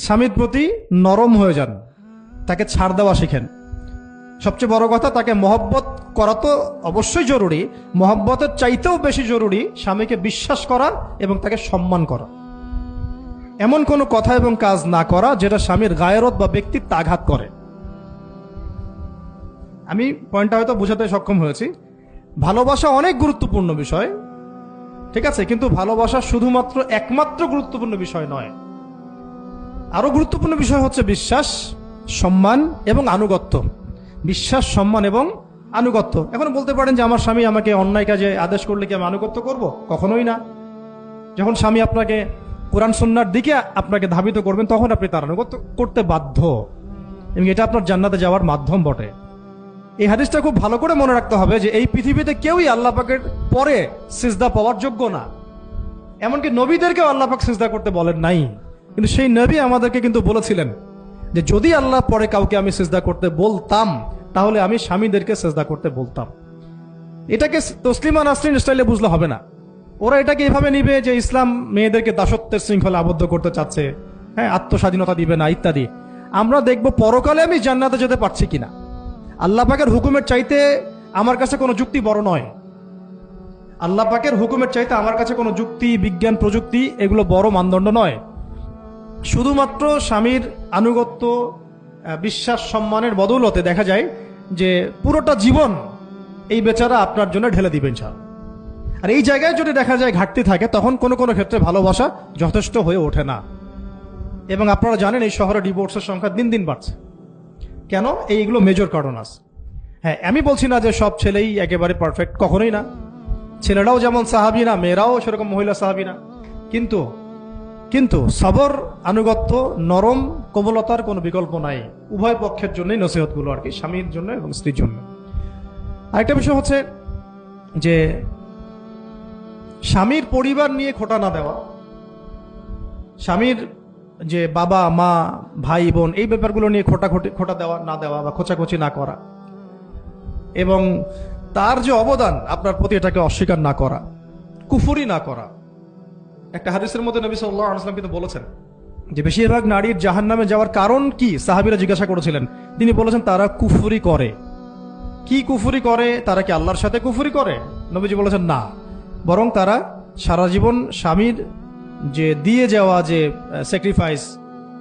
স্বামীর প্রতি নরম হয়ে যান, তাকে ছাড় দেওয়া শিখেন। সবচেয়ে বড় কথা, তাকে মহব্বত করা তো অবশ্যই জরুরি, মহব্বতের চাইতেও বেশি জরুরি স্বামীকে বিশ্বাস করা এবং তাকে সম্মান করা। এমন কোনো কথা এবং কাজ না করা যেটা স্বামীর গায়রত বা ব্যক্তিত্ব আঘাত করে। আমি পয়েন্টটা হয়তো বোঝাতে সক্ষম হয়েছি। ভালোবাসা অনেক গুরুত্বপূর্ণ বিষয়, ঠিক আছে, কিন্তু ভালোবাসা শুধুমাত্র একমাত্র গুরুত্বপূর্ণ বিষয় নয়। আরো গুরুত্বপূর্ণ বিষয় হচ্ছে বিশ্বাস, সম্মান এবং আনুগত্য। বিশ্বাস, সম্মান এবং আনুগত্য। এখন বলতে পারেন যে আমার স্বামী আমাকে অন্যায় কাজে আদেশ করলে কি আমি আনুগত্য করব? কখনোই না। যখন স্বামী আপনাকে কোরআন সুন্নাহর দিকে আপনাকে ধাবিত করবেন, তখন আপনি তার আনুগত্য করতে বাধ্য, এবং এটা আপনার জান্নাতে যাওয়ার মাধ্যম বটে। এই হাদিসটা খুব ভালো করে মনে রাখতে হবে যে এই পৃথিবীতে কেউই আল্লাহ পাকের পরে সিজদা পাওয়ার যোগ্য না। এমনকি নবীদেরকেও আল্লাহ পাক সিজদা করতে বলেন নাই, কিন্তু সেই নবী আমাদেরকে কিন্তু বলেছিলেন যে যদি আল্লাহ পরে কাউকে আমি সিজদা করতে বলতাম, তাহলে আমি স্বামীদেরকে সিজদা করতে বলতাম। এটাকে তসলিমা নাসরিন স্টাইলে বুঝলে হবে না। ওরা এটাকে এভাবে নিবে যে ইসলাম মেয়েদেরকে দাসত্বের শৃঙ্খলা আবদ্ধ করতে চাচ্ছে, হ্যাঁ, আত্মস্বাধীনতা দিবে না ইত্যাদি। আমরা দেখব পরকালে আমি জান্নাতে যেতে পারছি কিনা। আল্লাহ পাকের হুকুমের চাইতে আমার কাছে কোনো যুক্তি বড় নয়। আল্লাহ পাকের হুকুমের চাইতে আমার কাছে কোনো যুক্তি, বিজ্ঞান, প্রযুক্তি এগুলো বড় মানদণ্ড নয়। শুধুমাত্র স্বামীর আনুগত্য, বিশ্বাস, সম্মানের বদৌলতে দেখা যায় যে পুরোটা জীবন এই বেচারা আপনার জন্য ঢেলে দিবেন ইনশাআল্লাহ। আর এই জায়গায় যদি দেখা যায় ঘাটতি থাকে, তখন কোনো কোনো ক্ষেত্রে ভালোবাসা যথেষ্ট হয়ে ওঠে না। এবং আপনারা জানেন এই শহরে ডিভোর্সের সংখ্যা দিন দিন বাড়ছে। কেন? এইগুলো মেজর কারণ আছে। হ্যাঁ, আমি বলছি না যে সব ছেলেই একেবারে পারফেক্ট, কখনোই না। ছেলেরাও যেমন সাহাবী না, মেয়েরাও সেরকম মহিলা সাহাবী না। কিন্তু সবর, আনুগত্য, নরম কোমলতার কোনো বিকল্প নাই। উভয় পক্ষের জন্যই নসিহতগুলো আর কি, স্বামীর জন্য এবং স্ত্রীর জন্য। আরেকটা বিষয় হচ্ছে যে স্বামীর পরিবার নিয়ে খোঁটা না দেওয়া, স্বামীর যে বাবা মা ভাই বোন এই ব্যাপারগুলো নিয়ে খোঁটা দেওয়া না দেওয়া বা খোঁচাখুচি না করা, এবং তার যে অবদান আপনার প্রতি এটাকে অস্বীকার না করা, কুফরি না করা। একটা হাদিসের মধ্যে নবী সাল্লাল্লাহু আলাইহি ওয়াসাল্লাম কিন্তু বলেছেন যে বেশিরভাগ নারীর জাহান্নামে যাওয়ার কারণ কি? সাহাবীরা জিজ্ঞাসা করেছিলেন, তিনি বলেছেন তারা কুফরি করে। কি কুফরি করে? তারা কি আল্লাহর সাথে কুফরি করে? নবীজি বলেছেন না, বরং তারা সারা জীবন স্বামীর যে দিয়ে যাওয়া যে স্যাক্রিফাইস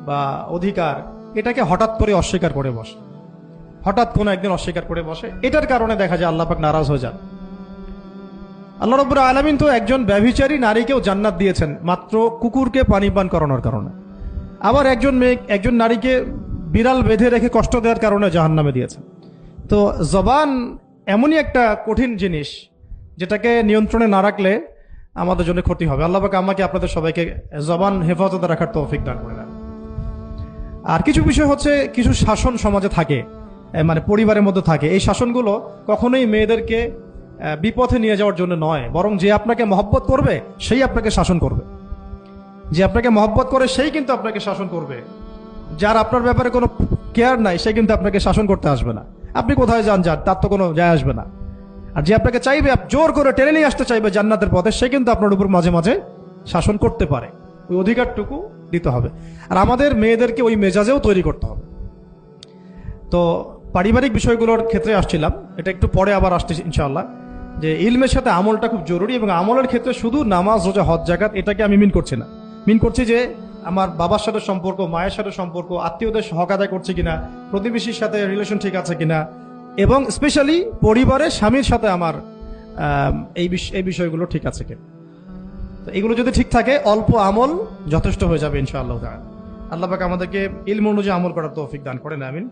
বা অধিকার, এটাকে হঠাৎ করে অস্বীকার করে বসে, হঠাৎ কোনো একদিন অস্বীকার করে বসে। এটার কারণে দেখা যায় আল্লাহ পাক নারাজ হয়ে যান। আল্লাহ রাব্বুল আলামিন তো একজন ব্যভিচারী নারীকেও জান্নাত দিয়েছেন মাত্র কুকুরকে পানি পান করানোর কারণে। আবার একজন নারীকে বিড়াল বেঁধে রেখে কষ্ট দেওয়ার কারণে জাহান্নামে দিয়েছেন। তো জবান এমনই একটা কঠিন জিনিস, যেটাকে নিয়ন্ত্রণে না রাখলে আমাদের জন্য ক্ষতি হবে। আল্লাহ পাক আমাকে আপনাদের সবাইকে জবান হেফাজতে রাখার তৌফিক দান করে দেন। আর কিছু বিষয় হচ্ছে, কিছু শাসন সমাজে থাকে, মানে পরিবারের মধ্যে থাকে। এই শাসনগুলো কখনোই মেয়েদেরকে বিপথে নিয়ে যাওয়ার জন্য নয়, বরং যে আপনাকে মহব্বত করবে সেই আপনাকে শাসন করবে। যে আপনাকে মহব্বত করে সেই কিন্তু আপনাকে শাসন করবে। যার আপনার ব্যাপারে কোনো কেয়ার নাই সে কিন্তু আপনাকে শাসন করতে আসবে না। আপনি কোথায় যান তার তো কোনো যায় আসবে না। আর যে আপনাকে চাইবে, জোর করে টেনে নিয়ে আসতে চাইবে জান্নাতের পথে, সে কিন্তু আপনার উপর মাঝে মাঝে শাসন করতে পারে। ওই অধিকারটুকু দিতে হবে। আর আমাদের মেয়েদেরকে ওই মেজাজেও তৈরি করতে হবে। তো পারিবারিক বিষয়গুলোর ক্ষেত্রে আসছিলাম, এটা একটু পরে আবার আসতে ইনশাআল্লাহ, যে ইলমের সাথে আমলটা খুব জরুরি। এবং আমলের ক্ষেত্রে শুধু নামাজ, রোজা, হজ, যাকাত এটাকে আমি মিন করছি না। মিন করছি যে আমার বাবার সাথে সম্পর্ক, মায়ের সাথে সম্পর্ক, আত্মীয়দের হক আদায় করছি কিনা, প্রতিবেশীর সাথে রিলেশন ঠিক আছে কিনা, এবং স্পেশালি পরিবারে স্বামীর সাথে আমার এই বিষয়গুলো ঠিক আছে কিনা। তো এগুলো যদি ঠিক থাকে, অল্প আমল যথেষ্ট হয়ে যাবে ইনশাআল্লাহ তাআলা। আল্লাহ পাক আমাদেরকে ইলম অনুযায়ী আমল করার তৌফিক দান করেন, আমিন।